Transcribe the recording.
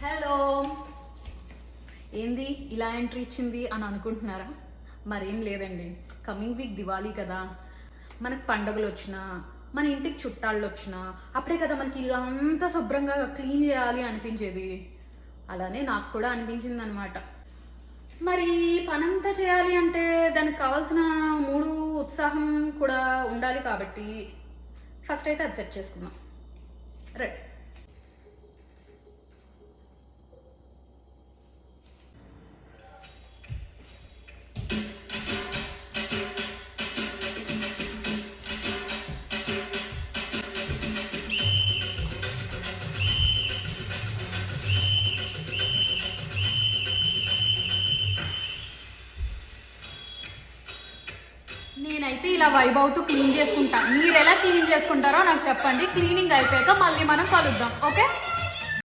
Hello, ఏంది ఇలా entry ఇచ్చింది అని అనుకుంటున్నారా? మరేం లేదండి, కమింగ్ వీక్ దివాళీ కదా, మనకు పండుగలు వచ్చినా మన ఇంటికి చుట్టాళ్ళు వచ్చినా అప్పుడే కదా మనకి ఇల్లంతా శుభ్రంగా క్లీన్ చేయాలి అనిపించేది. అలానే నాకు కూడా అనిపించింది అనమాట. మరి పనంతా చేయాలి అంటే దానికి కావాల్సిన మూడు ఉత్సాహం కూడా ఉండాలి కాబట్టి ఫస్ట్ అయితే అది సెట్ చేసుకుందాం. రైట్. నేనైతే ఇలా వైభవ్తో క్లీన్ చేసుకుంటా. మీరు ఎలా క్లీన్ చేసుకుంటారో నాకు చెప్పండి. క్లీనింగ్ అయిపోయాక మళ్ళీ మనం కలుద్దాం. ఓకే?